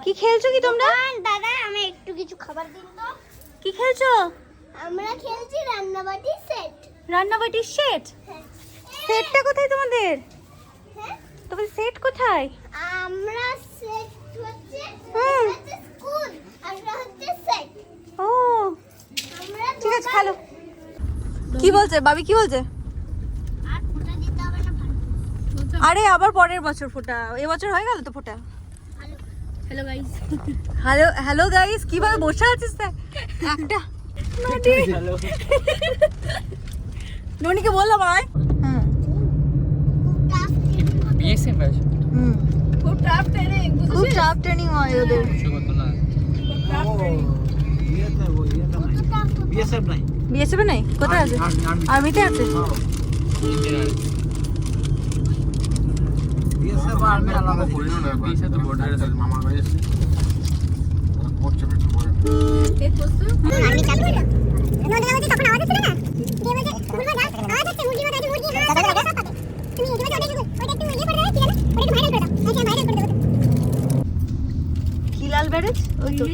কি খেলছো কি তোমরা? দাদা আমি একটু কিছু খাবার দিন তো। কি খেলছো? আমরা খেলছি রান্নাবাটির সেট। রান্নাবাটির সেট? হ্যাঁ। সেটটা কোথায় তোমাদের? হ্যাঁ তোমাদের সেট কোথায়? আমরা সেট হচ্ছে স্কুল, আমরা হচ্ছে সেট। ও আমরা ঠিক আছে, খেলো। কি বলছে বাবি, কি বলছে? আর ফোঁটা দিতে হবে না ভালো। আরে আবার পরের বছর ফোটা, এবছর হয়ে গেল তো ফোটা। Hello guys. Hello hello guys, কিভাবে বসে আছিস দেখ একটা। ননিকে বললাম আয়। হ্যাঁ বিএসএফ আছে। খুব টাফ ট্রেনিং হয় ওদের। বিএসএফ নাই। বিএসএফ নাই? কোথায় আছে? আর্মিতে আছে। বিএসএফ আর্মি আলাদা পড়িও না। বিএসএফ তো বর্ডারে আছে, মামার বাড়ি আছে। কোর্ট চেপে পড়ে। এই পোস্ত আমি চালু করি না। নদী আমাদের তখন আওয়াজ ছিল না। দিয়ে বলছে বলবো না আওয়াজ হচ্ছে মুরগি মাথা মুরগি হাত দাদা সব পাবে। তুমি এই যে ওটা একটু ইয়ে করে দাও, কি জানো? ওটা একটু ভাইরাল করে দাও। আচ্ছা ভাইরাল করে দেবো। হিলাল ব্যারেজ ওই তো।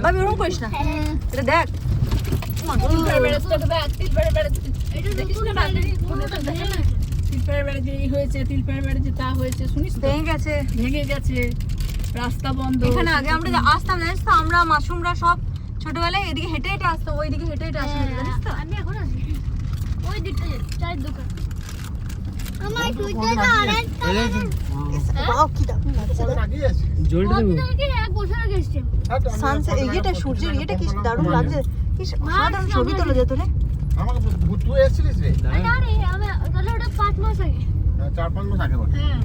বাবি ওরকম করিস না, এটা দেখ। ভেঙে গেছে, রাস্তা বন্ধ। এখানে আগে আমরা আসতাম জানিস তো, আমরা মাশরুমরা সব ছোটবেলায় এদিকে হেঁটে হেঁটে আসতাম, ওইদিকে হেঁটে হেঁটে আসতাম জানিস তো। আমি এখন আসি ওই দিকটা চায়ের দোকান। আমার সুইটার তো আরেকটা বাহ কি দাম। জলটা দেবো। কি এক বছর আগে এসেছে। সানসেট এইটা সূর্যের ইয়েটা কি দারুণ লাগছে, কি সাধারণ ছবি তোলা যেত রে। আমাকে তুই এসেছিলিস রে? আরে আমি তাহলে ওটা 5 মাস আগে। 4-5 মাস আগে বল। হ্যাঁ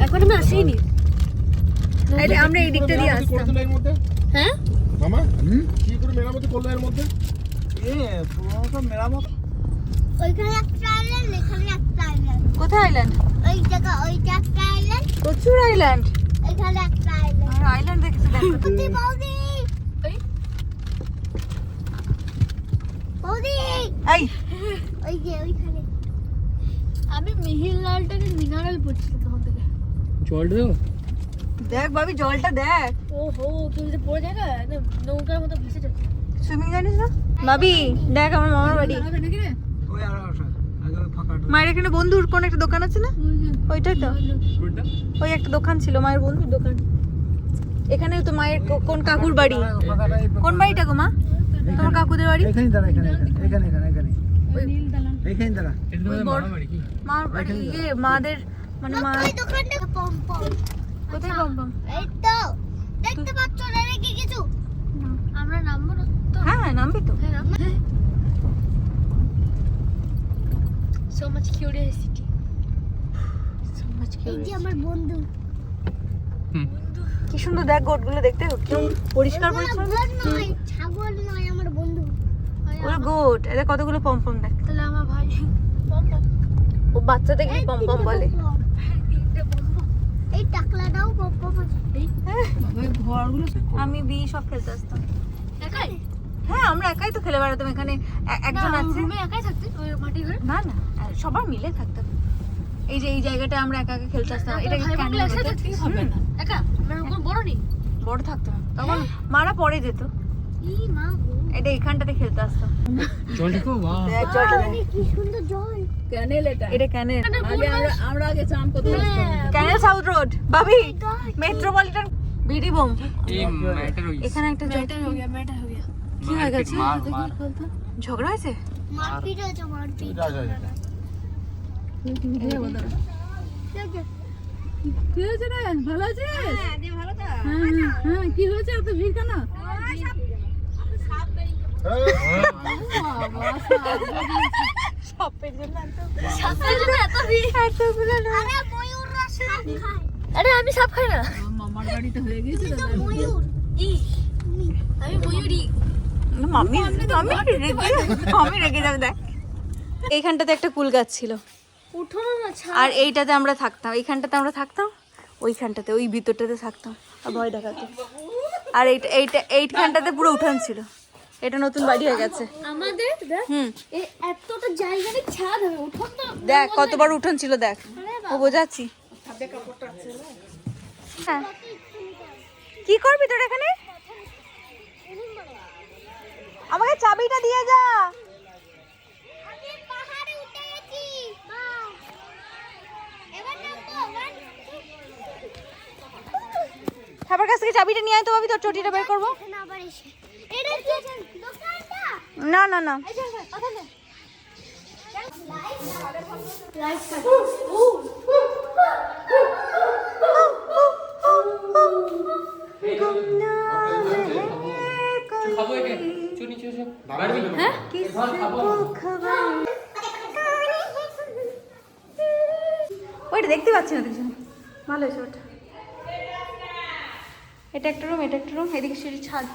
এখন আমি আসিনি। এই আমরা এই দিকটা দিয়ে আসতাম। করতে এর মধ্যে হ্যাঁ মামা কি করে মেরামতি করলো এর মধ্যে? পুরো তো মেরামত। ওইখানে একটা আইল্যান্ড, এখানে একটা আইল্যান্ড। কোথায় আইল্যান্ড? ওই জায়গা ওইটা একটা আইল্যান্ড, প্রচুর আইল্যান্ড। এখানে একটা আইল্যান্ড। আর আইল্যান্ড দেখছি দেখো। বৌদি বৌদি বৌদি এই ওই যে ওইখানে আমি মিহির লালটাকে মিনারেল পড়ছি তখন থেকে। জলটা দেবো। দেখ বাবি জলটা দেখ। ওহো তুমি যে পড়ে যায় না একদম নৌকার মতো ভেসে যাচ্ছে। সুইমিং জানিস না বাবি? দেখ আমার মামার বাড়ি। ওই আর আগে ফাঁকাটা। মায়ের এখানে বন্ধুর কোন একটা দোকান আছে না, ওইটাই তো। কোনটা? ওই একটা দোকান ছিল মায়ের বন্ধুর দোকান। এখানে তো মায়ের কোন কাকুর বাড়ি? কোন বাড়িটা গো মা তোমার কাকুদের বাড়ি? এখানে দাঁড়া, এখানে এখানে এখানে এখানে ওই এখানে দাঁড়া। এটা তোমাদের মামা বাড়ি কি? মার বাড়ি ইয়ে মাদের মানে মা। ওই দোকানটা পম পম কোথায় পম্পম? এই তো দেখতে পাচ্ছ না নাকি কিছু? আমরা নামবো না তো? হ্যাঁ নামবি তো। হ্যাঁ নামবো। So much curiosity. এই যে আমার বন্ধু। কি সুন্দর দেখ গোটগুলো দেখতে, কেমন পরিষ্কার পরিচ্ছন্ন। গোট নয়, ছাগল নয়, আমার বন্ধু। ওর গোট, এদের কতগুলো পম্পম দেখ। তাহলে আমার ভাই পম পম। ও বাচ্চা দেখলে পম্পম বলে। এই টাকলাটাও পম পম আছে। ওই ঘরগুলো আমি বি সব খেলতে আসতাম। একাই? হ্যাঁ আমরা একাই তো খেলে বেড়াতাম। এখানে একজন না, আছে। রুমে একাই থাকতে ওই মাটির ঘরে? না না সবার মিলে থাকতাম। এই যে এই জায়গাটা আমরা একা একা খেলতে আসতাম। এটা ভাই কেন বোনগুলো একসাথে থাকতেই হবে না। একা? আমার কোনো বড় নেই? বড় থাকতো না তখন, মারা পরে যেত। ই মা গো। এটা এখানটাতে খেলতে আসতাম। জলটা তো বাহ। দেখ জলটা দেখ। আরে কি সুন্দর জল। ক্যানেল এটা। এটা ক্যানেল। আগে আমরা আগে চান করতে আসতাম। ক্যানেল সাউথ রোড বাবি, মেট্রোপলিটন বিডিবোম। এই ম্যাটার হই। এখানে একটা ম্যাটার হয়ে গেছে, ম্যাটার হয়ে গেছে। কি হয়ে গেছে? মার ঝগড়া হয়েছে? মারপিট হয়েছে, মারপিট। যা যা যা কি হয়েছে রে? ভালো আছিস? হ্যাঁ কি হয়েছে এত ভিড় কেন? সাপের জন্য সাপের জন্য এত ভিড়? এতগুলো লোক। আরে ময়ূররা সাপ খায়। আরে আমি সাপ খাই না। মামার বাড়িতে হয়ে গেছে তো ময়ূর। আমি ময়ূরই। মাম্মি মাম্মি রেগে যাবে দেখ। এইখানটাতে একটা কুল গাছ ছিল, উঠোনো না ছাদ। আর এইটাতে আমরা থাকতাম, এইখানটাতে আমরা থাকতাম, ওইখানটাতে ওই ভিতরটাতে থাকতাম। আর ভয় দেখাতো। আর এইখানটাতে পুরো উঠান ছিল। এটা নতুন বাড়ি হয়ে গেছে। আমাদের দেখ এই এতটা জায়গা নেই, ছাদ হবে, উঠোন না। দেখ কত বড় উঠান ছিল দেখ। ও বোঝাচ্ছি। হ্যাঁ কি করবি তোর এখানে? আমাকে চাবিটা দিয়ে যা। আমি পাহাড়ে উঠে গেছি বাহ এবার নামবো সবার কাছ থেকে চাবিটা নিয়ে আয় তো ভাবি, তোর চটিটা বের করবো। না আবার এসে এটা কি দোকানটা না না না ওইটা দেখতে পাচ্ছি না দুজন। ভালো হয়েছে ওটা। এটা একটা রুম, এটা একটা রুম, এদিকে সিঁড়ি ছাদ।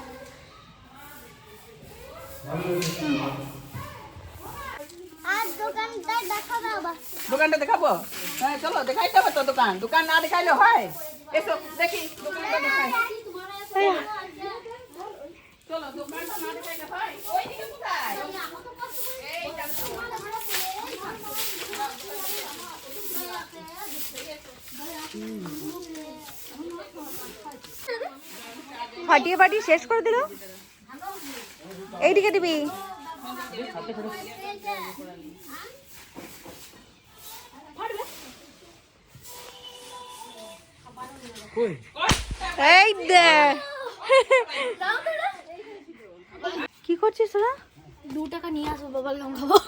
আর দোকানটা দেখাবো আবার দোকানটা দেখাবো? হ্যাঁ চলো দেখাই যাবে তো দোকান। দোকান না দেখাইলে হয়? এসো দেখি দোকানটা দেখাই। চলো দোকানটা না দেখাইলে হয়? ওইদিকে কোথায়? ফাটিয়ে ফাটিয়ে শেষ করে দিল। এইদিকে দিবি। এই দে কি করছিস তোরা? 2 টাকা নিয়ে আসো বাবা লঙ্কা খাবো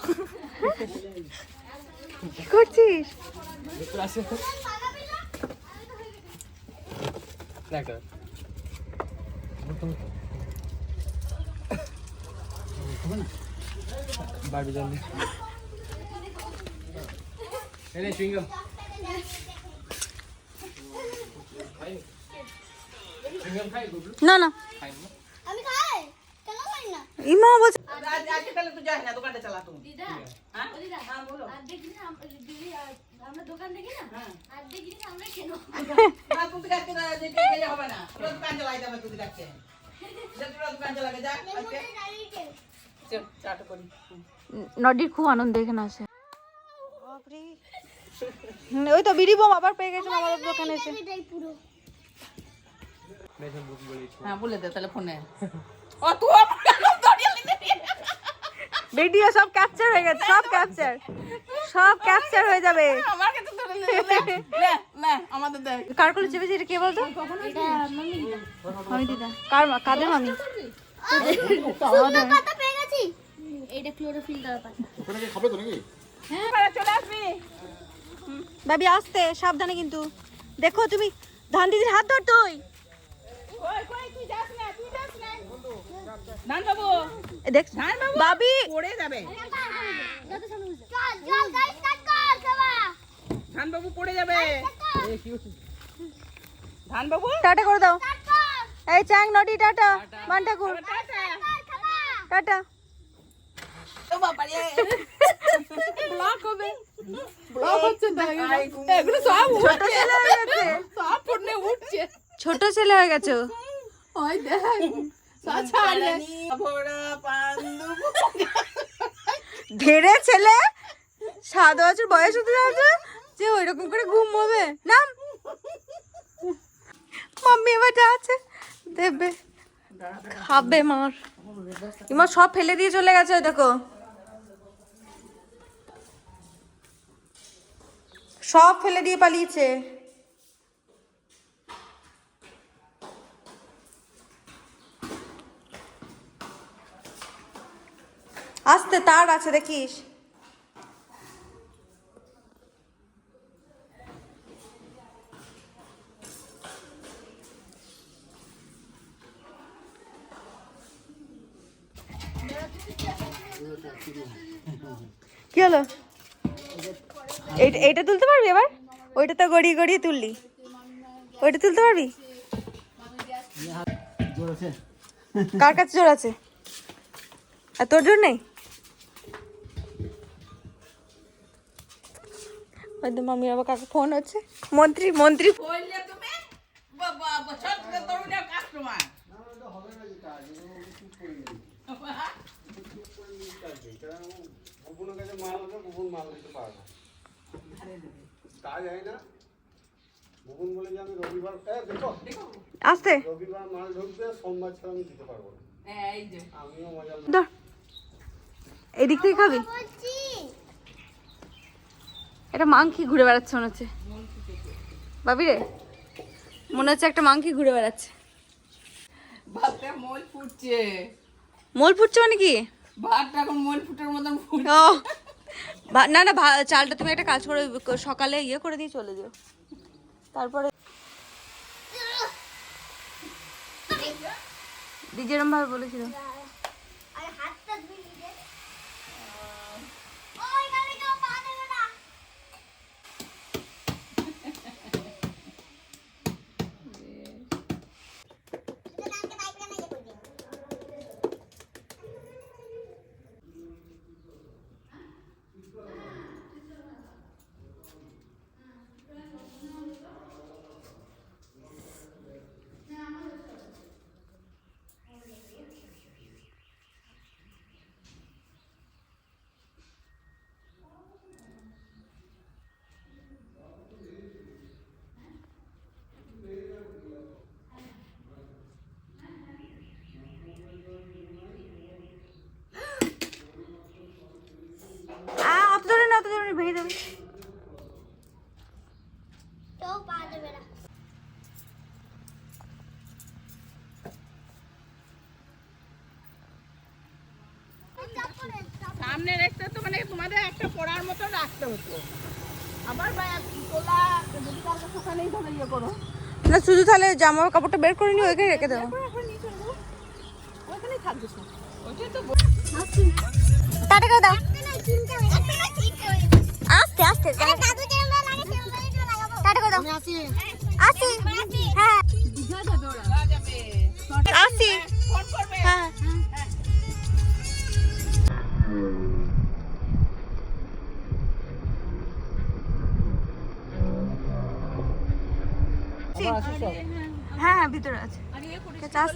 কি করছিস? না না আমি খাই কেন খাই না ইমা বলছে আজকে তাহলে তুই যাস না, দোকানটা চালা তুমি। হ্যাঁ হ্যাঁ বলো। আমরা দোকান দেখি না আর দেখি না আমরা কেন না তুই কাটতে যেতে গেলে হবে না। তোর দোকান চালাই যাবে তুই কাটতে। যে তোর দোকান চালাবে যা আজকে। চল চাটা করি। নদীর খুব আনন্দ এখানে আছে। ওই তো বিড়ি বোম আবার পেয়ে গেছে আমাদের দোকানে এসে। এটাই পুরো হ্যাঁ বলে দে তাহলে ফোনে। ও তুই দড়িয়ে নিতে ভিডিও সব ক্যাপচার হয়ে গেছে, সব ক্যাপচার, সব ক্যাপচার হয়ে যাবে। আমার কাছে ধরে নে না আমাদের দে। কার কোলে চেপেছে এটা কে বলতো? এটা মামি দিদা। কার কাদের মামি? পাতা পেয়ে গেছি এটা ক্লোরোফিল দেওয়া পাতা ওখানে কি খাবে তো নাকি? হ্যাঁ চলে আসবি। ভাবি আসতে সাবধানে কিন্তু। দেখো তুমি ধান দিদির হাত ধর তুই। কই কই তুই যাস না, তুই যাস না। ধান বাবু দেখ ধান বাবু ভাবি পড়ে যাবে। চল চল গাইস কাট কর খাবা ধান বাবু পড়ে যাবে। ধান বাবু টাটা করে দাও। কাট কর এই চাং নটি টাটা। মান ঠাকুর টাটা। খাবা টাটা। ও বাবা রে ব্লক হবে। ব্লক হচ্ছে না এগুলো সব ছোট ছেলে হয়ে গেছে, সব ফোনে উঠছে। ছোট ছেলে হয়ে গেছে। ওই দেখ সাছাড়ে ভোড়া পান্দু ধেরে ছেলে 7 বছর বয়স হতে যাচ্ছে যে ওইরকম করে ঘুমোবে না। মাম্মি এবার যাচ্ছে দেবে খাবে মার। ইমা সব ফেলে দিয়ে চলে গেছে। ওই দেখো সব ফেলে দিয়ে পালিয়েছে। আস্তে তার আছে দেখিস। কি হলো? এইটা তুলতে পারবি এবার? ওইটা তো গড়িয়ে গড়িয়ে তুললি, ওইটা তুলতে পারবি? কার কাছে জোর আছে? আর তোর জোর নেই? হয়তো মামির আবার কাকে ফোন হচ্ছে। মন্ত্রী মন্ত্রী বললে তুমি বাবা বছর তরুণের কাস্টমার গোপনের কাছে মাল আছে, গোপন মাল দিতে পারে না। কাজ হয় না মোহন বলে যে আমি রবিবার দেখো আস্তে রবিবার মাল ঢুকবে সোমবার ছাড়া আমি দিতে পারবো না। হ্যাঁ এই যে আমিও মজা ধর এদিক থেকে খাবি বলছি একটা মাংকি ঘুরে বেড়াচ্ছে মনে হচ্ছে বাবি রে মনে হচ্ছে একটা মাংকি ঘুরে বেড়াচ্ছে ভাতটা মোল ফুটছে, মোল ফুটছে মানে কি ভাতটা এখন মোল ফুটের মতন ফুটছে। ও না না চালটা তুমি একটা কাজ করে সকালে ইয়ে করে দিয়ে চলে যেও তারপরে যেরকম ভাবে বলেছিলাম আরে হাতটা ধুই নিজে ওই নালে কেউ পা দেবে না নামকে বাইক করে নিয়ে করবি অত জোরে না অত জোরে ভেঙে যাবে কেউ পা দেবে না সামনে রেখতে তো মানে তোমাদের একটা পড়ার মতো রাখতে হতো, আবার তোলা যদি কালকে সকালেই ধরে ইয়ে করো না শুধু তাহলে জামা কাপড়টা বের করে নিয়ে ওইখানে রেখে দেবো ওখানেই থাকবে সব। ওইটাই তো টাটা করে দাও আস্তে আস্তে দাদু যেরকম লাগে সেরকম লাগাবো টাটা করে দাও আসি হ্যাঁ দীঘা যাবে ওরা। যাবে, আসি ফোন করবে। হ্যাঁ হ্যাঁ হ্যাঁ ভিতরে আছে আর ইয়ে করিস কে চাস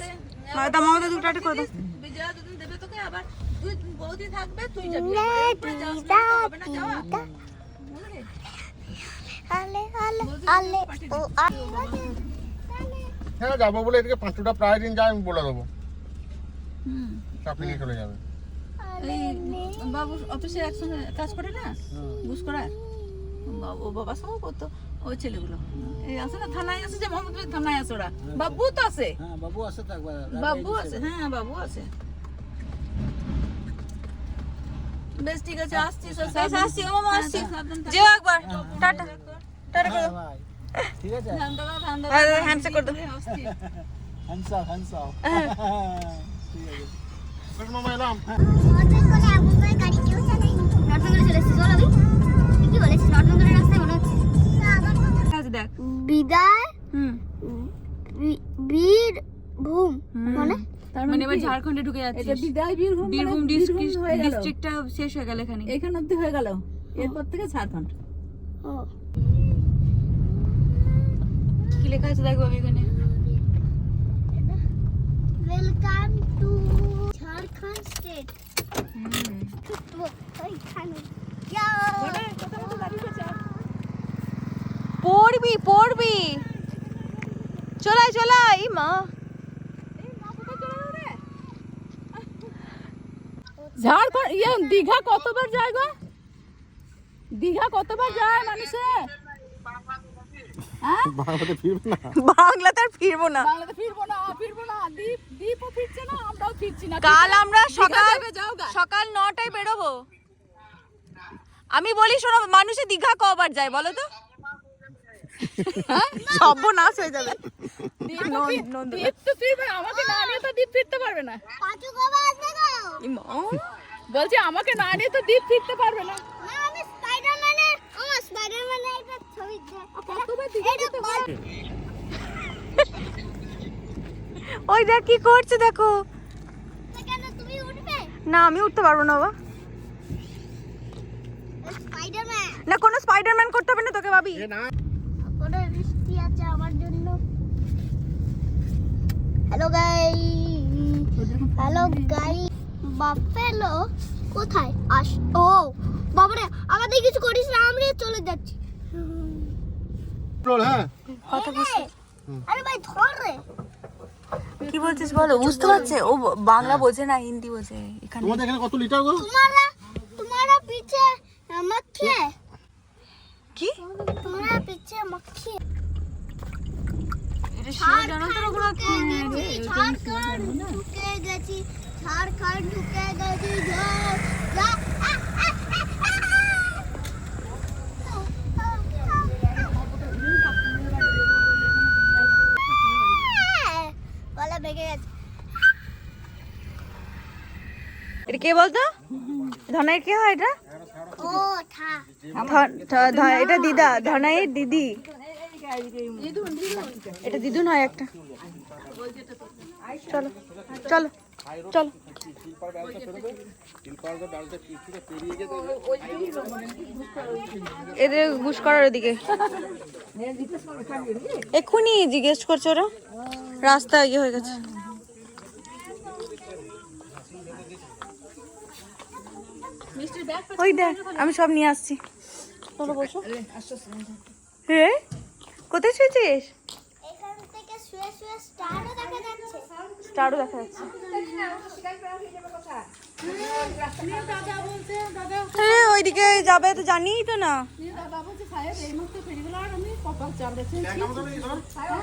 মামাদের দুটো টাটা করে দাও বিজয়া দুদিন দেবে তোকে, আবার তুই বৌদি থাকবে, তুই যাবি। একবারে যাওয়ার সময় তো হবে না যাওয়া। বুঝলি? আলে আলে আলে ও হ্যাঁ যাবো বলে এদিকে 5টা প্রায় দিন যায় আমি বলে দেবো চাপে নিয়ে চলে যাবে। এই বাবু অফিসে একসঙ্গে কাজ করে না, বুঝ করার ও বাবার সঙ্গে করতো ওই ছেলেগুলো। এই আছে না থানায় আছে, যে মোহাম্মদপুর থানায় আছে ওরা। বাবু তো আছে, বাবু আসে তো একবার বাবু আছে, হ্যাঁ বাবু আছে। বেশ ঠিক আছে, আসছি আসছি ও মামা আসছি যেও একবার টাটা টাটা করে দাও ঠিক আছে হ্যান্ডশেক করে দাও হ্যান্ডসাও মামা এলাম। নর্থবেঙ্গলে এমন করে গাড়ি কেউ চালায় নর্থবেঙ্গলে চলে এসেছি চল আমি কি বলেছিস নর্থবেঙ্গলের রাস্তায় মনে হচ্ছে আচ্ছা দেখ বিদায় হুম বীরভূম মানে মানে এবার ঝাড়খণ্ডে ঢুকে যাচ্ছে এটা বিদায় বীরভূম, বীরভূম বীরভূম হয়ে গেল, ডিস্ট্রিক্টটা শেষ হয়ে গেল এখানে এখান অব্দি হয়ে গেল, এরপর থেকে ঝাড়খণ্ড। ও কি লেখা আছে দেখো আমি এখানে ওয়েলকাম টু ঝাড়খণ্ড স্টেট তো ওইখানে পড়বি পড়বি চলাই চলাই মা ঝাড়খণ্ড ইয়ে দীঘা কতবার যায় গো? দীঘা কতবার যায় মানুষে? বাংলাতে ফিরবে না বাংলাতে আর ফিরবো না বাংলাতে ফিরবো না দীপও ফিরছে না, আমরাও ফিরছি না। কাল আমরা সকাল যাও গা। সকাল 9টায় বেরোবো। আমি বলি শোনো মানুষে দীঘা কবার যায় বলো তো? সর্বনাশ হয়ে যাবে। দীপ তো ফিরবে, আমাকে না নিয়ে তো দীপ ফিরতে পারবে না। পাঁচু কবে আসবে গো বলছি আমাকে না নিয়ে তো দীপ ফিরতে পারবে না। মা আমি স্পাইডারম্যানের আমার স্পাইডারম্যানের একটা ছবি কতবার দীঘা যেতে হয়? ওই দেখ কি করছে দেখো। কেন তুমি উঠবে না আমি উঠতে পারবো না বাবা। স্পাইডারম্যান না কোনো স্পাইডারম্যান করতে হবে না তোকে ভাবি। কোনো বৃষ্টি আছে আমার জন্য হ্যালো গাই বাফেলো কোথায় ও বাবারে আমাদের কিছু করিস না আমরা চলে যাচ্ছি কন্ট্রোল হ্যাঁ কথা বুঝতে আরে ভাই ধর রে কি বলছিস বলো, বুঝতে পারছে ও? বাংলা বোঝে না, হিন্দি বোঝে। এখানে তোমাদের এখানে কত লিটার গো? तुम्हारा पीछे मक्खी है কি तुम्हारा पीछे मक्खी है এটা শিওর জানো তো রঘুনাথ? झारखंड ढुके गई झारखंड ढुके गई বলা বেগে গেছে এটা কে বলতো? ধনাই কে হয় এটা? ও থা এটা দিদা, ধনাইয়ের দিদি। এটা দিদুন হয় একটা। চলো চলো চলো। এদের গুস করার ওদিকে এক্ষুনি জিজ্ঞেস করছে ওরা, রাস্তা ইয়ে হয়ে গেছে। ওই দেখ আমি সব নিয়ে আসছি। চলো বসো। হে কোথায় শুয়েছিস? এখান থেকে শুয়ে শুয়ে স্টারও দেখা যাচ্ছে স্টারও দেখা যাচ্ছে। হ্যাঁ ওইদিকে যাবে তো জানিই তো না।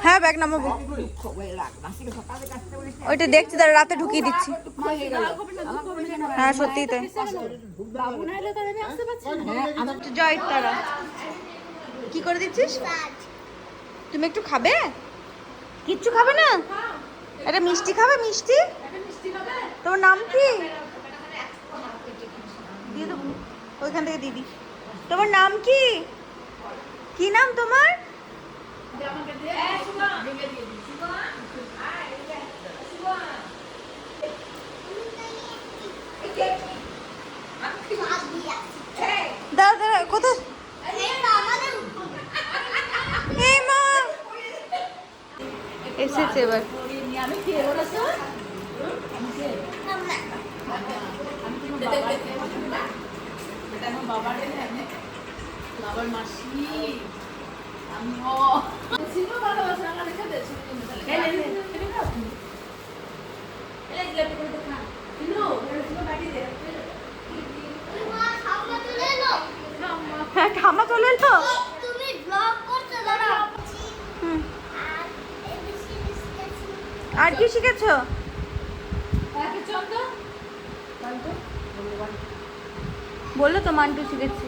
হ্যাঁ ব্যাগ নামাবো, ওইটা দেখছি তারা রাতে ঢুকিয়ে দিচ্ছি। হ্যাঁ সত্যিই তাই। জয় তারা কি করে দিচ্ছিস? তুমি একটু খাবে? কিচ্ছু খাবে না? একটা মিষ্টি খাবে? মিষ্টি তোমার নাম কি? দিয়ে দেবো ওইখান থেকে দিদি। তোমার নাম কি? কি নাম তোমার? দাঁড়া দাঁড়া কোথায়? এই মা এসেছে এবার। বাবার মাসি আমি ও হ্যাঁ ঠাম্মা চলে এলো। তুমি ব্লগ করছো দাঁড়াও হুম, আর এবিসি শিখেছি আর কি শিখেছো? বললো তো মান্টু শিখেছি।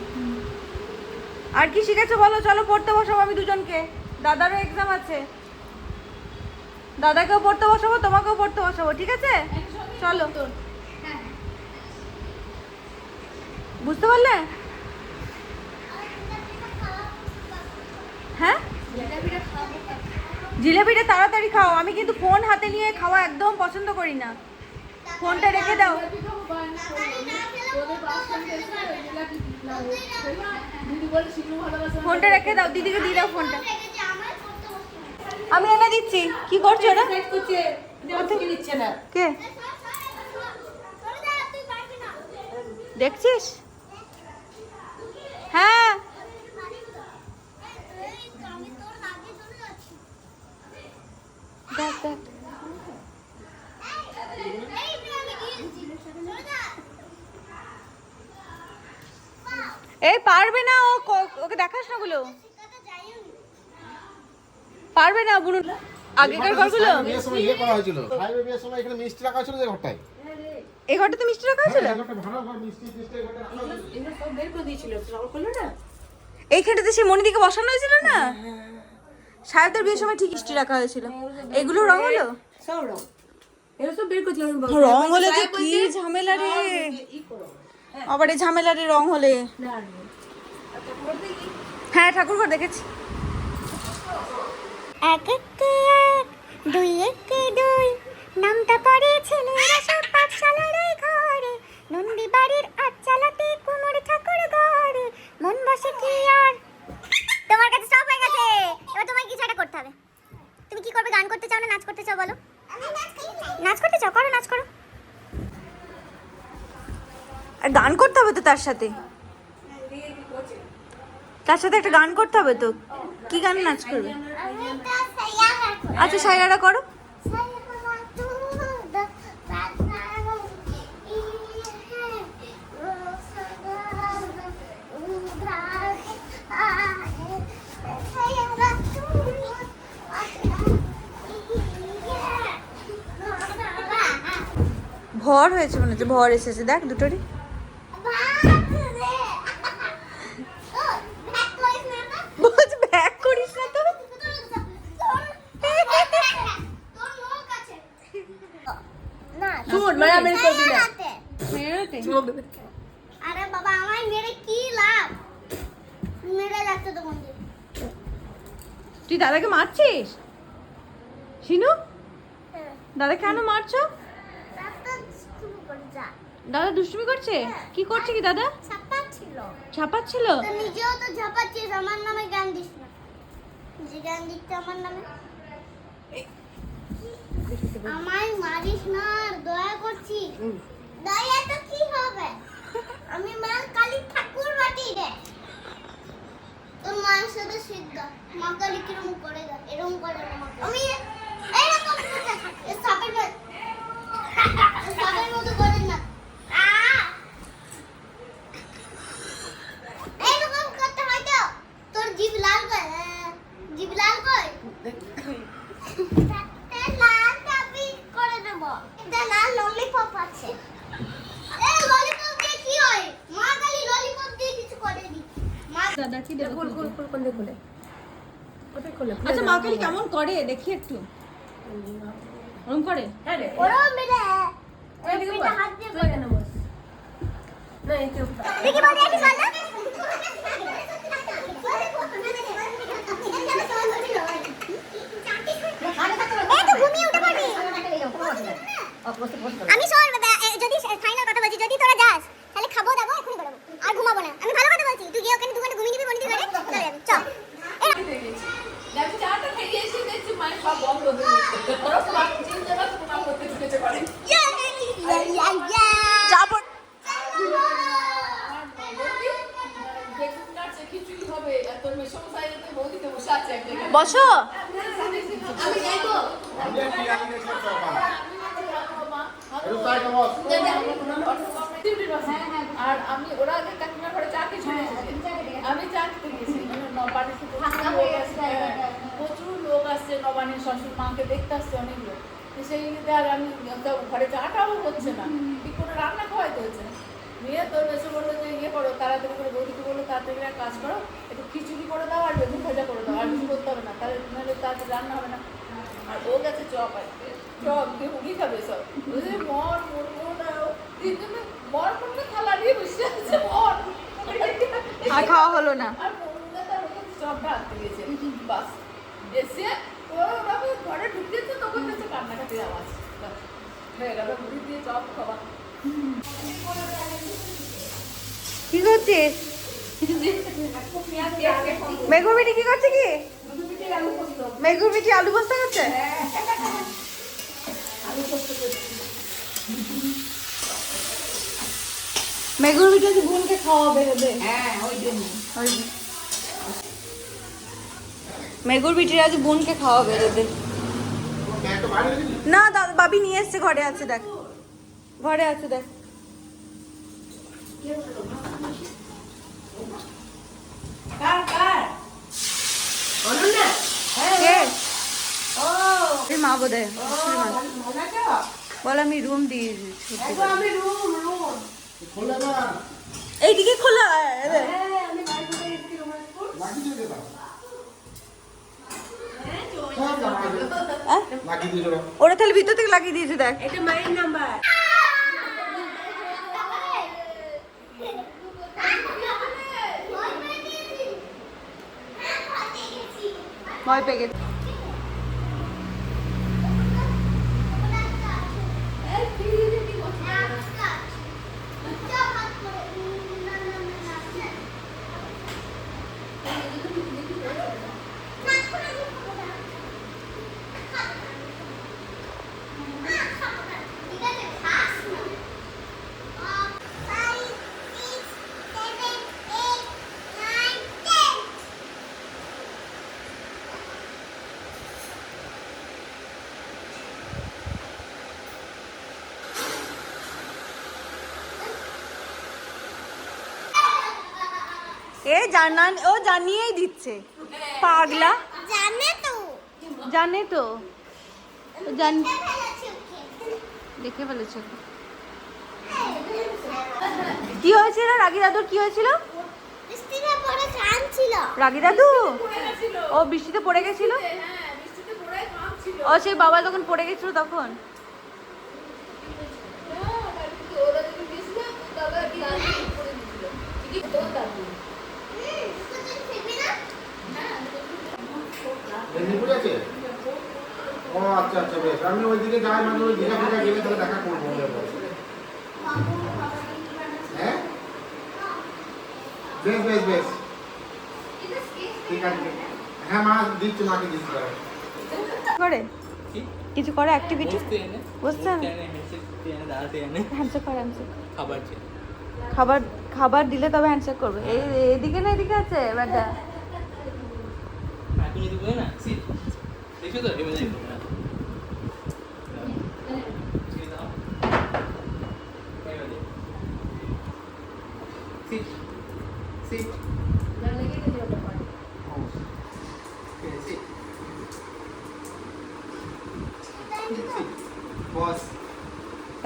আর কি শিখেছো বলো? চলো পড়তে বসাবো আমি দুজনকে, দাদারও এক্সাম আছে। দাদাকেও পড়তে বসাবো, তোমাকেও পড়তে বসাবো, ঠিক আছে? চলো। বুঝতে পারলে? হ্যাঁ জিলেবিটা তাড়াতাড়ি খাও। আমি কিন্তু ফোন হাতে নিয়ে খাওয়া একদম পছন্দ করি না। ফোনটা রেখে দাও। ফোনটা রেখে দাও, দিদিকে দিয়ে দাও ফোনটা। আমি এনে দিচ্ছি। কি করছো ওরা? কে দেখছিস? হ্যাঁ দেখ দেখ। এই পারবে না ও, ওকে দেখাস না গুলো, পারবে না বুনু। আগেকার ঘরগুলো বিয়ের সময় ইয়ে করা হয়েছিল, ফাইভে বিয়ের সময় এখানে মিষ্টি রাখা হয়েছিল যে ঘরটায়। এই ঘরটাতে মিষ্টি রাখা হয়েছিল। এই ঘরটা ভালো ঘর, মিষ্টি মিষ্টি ঘরটা রাখা হয়েছিল। এইখানটাতে সে মনিদিকে বসানো হয়েছিল না, সাহেবদের বিয়ের সময় ঠিক মিষ্টি রাখা হয়েছিল। এগুলো রং হলো, রং হলে যে কি ঝামেলা রে। আবার এই ঝামেলা রে রং হলে। হ্যাঁ ঠাকুর ঘর দেখেছি। এক এক এক দুই এক দুই নামটা পড়ে ছেলেরা সব পাঠশালার ওই ঘরে নন্দী বাড়ির আটচালাতে কুমোর ঠাকুর ঘরে মন বসে কি আর। তোমার কাছে সব হয়ে গেছে, এবার তোমায় কিছু একটা করতে হবে। তুমি কি করবে? গান করতে চাও না নাচ করতে চাও বলো? নাচ করতে চাও, করো নাচ করো। আর গান করতে হবে তো তার সাথে। তার সাথে একটা গান করতে হবে তো। কি গান নাচ করবে? আমি তো সাইয়ারা করি। আচ্ছা সাইরাটা করো। ভর হয়েছে মনে হচ্ছে, ভর এসেছে দেখ দুটোরই। বলছি ব্যাক করিস না তো। আরে বাবা আমায় মেরে কি লাভ? মেরে যাচ্ছে তো মন্দির। তুই দাদাকে মারছিস শিনু? দাদা কেন মারছো? রাস্তা শুরু করে যা। দাদা দুষ্টুমি করছে? কি করছে কি দাদা? ছাপা ছিল। ছাপাচ্ছিল? তো নিজেও তো ঝাপাচ্ছিস, আমার নামে গান দিস না। যে গান দিচ্ছে আমার নামে। আমায় মারিস না, দয়া করছি। দয়া তো কি হবে? আমি মা কালী ঠাকুর বাটি রে। তোর মায়ের সাথে সিদ্ধ মা কালী কিরম করে দেয়, এরকম করে না মা। আমি এরকম করতে থাকি, সাপের মতো করে না। এরকম করতে হয় তো। তোর জিভ লাল করে, জিভ লাল করে। লাল চাবি করে দেব। এটা লাল ললিপপ আছে। এই ললিপপ দিয়ে কি হয়? মা কালী ললিপপ দিয়ে কিছু করে দি। মা দাদা কি দেবো? খুলে আচ্ছা মা কালী কেমন করে দেখি একটু। ওরম করে? হ্যাঁ রে ওরা মেরে এদিকে এটা বস। হাত দিয়ে তুই করে। এখানে বস। না একে দেখি বল দেখি চল না। এই তো ঘুমিয়ে উঠে পড়বি। আমি শোন যদি ফাইনাল কথা বলছি, যদি তোরা যাস তাহলে খাবো দাবো এখনই বেরোবো আর ঘুমাবো না। আমি ভালো কথা বলছি, তুই গিয়ে ওখানে 2 ঘন্টা ঘুমিয়ে নিবি, বন্ধি করে চলে যাবি। চল চাটা খেয়ে এসে দেখছি মায়ের সব বন্ধ হয়ে গেছে। ওরা সব চিন্তা না প্রণাম করতে ঢুকেছে করে। যাবো। খিচুড়ি হবে আর তোর মেসমশাই যাতে বৌদিতে বসে আছে এক জায়গায়। বসো। আমি যাইবো। আর আমি ওরা আগে কাকিমার ঘরে চা খেয়ে চলে এসেছে। আমি চা খেতে গেছি নবানের প্রচুর লোক আসছে, নবানের শ্বশুর মাকে দেখতে আসছে অনেক লোক। তো সেই ইয়েতে আর আমি ঘরে চাটাও হচ্ছে না, ঠিক করে রান্না খাওয়াইতে হচ্ছে। নিয়ে তোর এসে বললো যে ইয়ে করো, তাড়াতাড়ি করে বৌদিকে বললো তাড়াতাড়ি এক কাজ করো, একটু খিচুড়ি করে দাও আর বেগুন ভাজা করে দাও, আর কিছু করতে হবে না, তাহলে নাহলে তাড়াতাড়ি রান্না হবে না। আর ও গেছে চপ আসবে, চপ দিয়ে হুগি খাবে সব। বলছে মর মরবো না, তিনজনে মর করলে থালা দিয়ে বসে আছে মর। আর খাওয়া হলো না। আর মরুদা তার ওকে চপটা আনতে গেছে, বাস এসে ওরা ঘরে ঢুকেছে তখন হচ্ছে কান্নাকাটির আওয়াজ। হয়ে গেল মুড়ি দিয়ে চপ খাওয়া। কি করছিস? মেঘুর বিটি কি করছে কি? মেঘুর বিটি আলু পোস্ত করছে? মেঘুর বিটি আজ বোনকে খাওয়াবে রে। হ্যাঁ ওই জন্য মেঘুর বিটির আজ বোনকে খাওয়াবে রে। না দাদা বাবি নিয়ে এসছে, ঘরে আছে দেখ, ঘরে আছে দেখ। কার কার অনন্যা কে? ও এই মা বোধ হয় মনে আছে বল আমি রুম দিয়ে এখন আমি রুম খোলে না, এইদিকে খোলা। হ্যাঁ আমি বাইরে থেকে এসেছি রুমের স্কুল লাগিয়ে দিয়ে দাও। আহ? লাগিয়ে দিয়ে দাও। ওরা তাহলে ভিতর থেকে লাগিয়ে দিয়েছে দেখ। এটা মায়ের নাম্বার ভয় পেয়ে গেছে। এ ও জানিয়েই দিচ্ছে পাগলা। জানে তো জানে তো জান ফেলেছে ওকে। দেখে ফেলেছে। কি হয়েছিল রাগী দাদুর, কি হয়েছিল? বৃষ্টিতে পড়ে কাঁদছিল। রাগী দাদু পড়ে গেছিল। ও বৃষ্টিতে পড়ে গেছিল। হ্যাঁ, বৃষ্টিতে পড়ে কাঁপছিল। ও সেই বাবা তখন পড়ে গেছিল তখন। হ্যাঁ, বাড়িতে ওরা যখন গেছিল, দাদা দাদু পড়ে গেছিল। ঠিকই তো দাদু। দুদিন ফিরবি না? মেদিনীপুর আছে? ও আচ্ছা আচ্ছা বেশ, আমি ওইদিকে যাই, মানে ওই দীঘা ফিঘা গেলে তাহলে দেখা করবো। হ্যাঁ বেশ বেশ বেশ ঠিক আছে। হ্যাঁ মা দিচ্ছি, মাকে দিচ্ছি। করে কিছু করে অ্যাক্টিভিটি বুঝতে হ্যান্ডশেক করে, হ্যান্ডশেক খাবার খাবার দিলে তবে হ্যান্ডশেক করবে। এদিকে না এদিকে আছে ব্যাটা।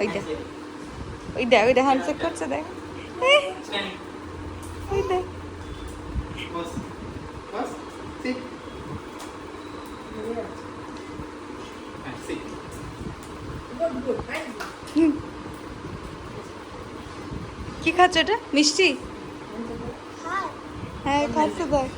ওই দেখ ওই দেখ ওই দেখ হ্যান্ডশেক করছে, দেখ ওই দেখ। হুম। কি খাচ্ছ এটা? মিষ্টি? হ্যাঁ খাচ্ছে দেখ।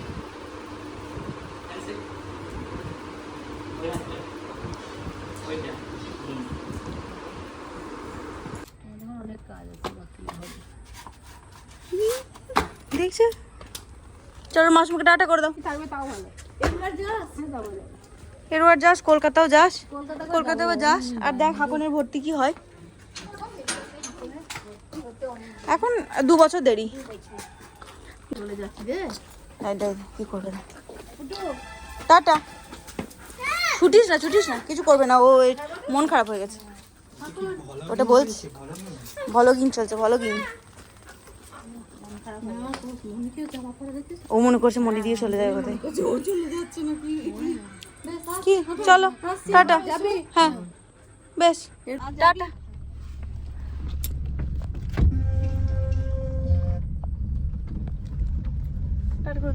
দেখছো? চলো মাসমুখে টাটা করে দাও। এরবার যাস, কলকাতাও যাস, কলকাতাও যাস। আর দেখ হাকনের ভর্তি কি হয়। এখন 2 বছর দেরি। কি করবে না, টাটা। ছুটিস না, ছুটিস না, কিছু করবে না। ও মন খারাপ হয়ে গেছে, ওটা বলছি। ভ্লগিং চলছে, ভ্লগিং। ও মনে করছে মনি দিয়ে চলে যাবে কোথায়। কি চলো টাটা। হ্যাঁ বেশ টাটা। টাটা।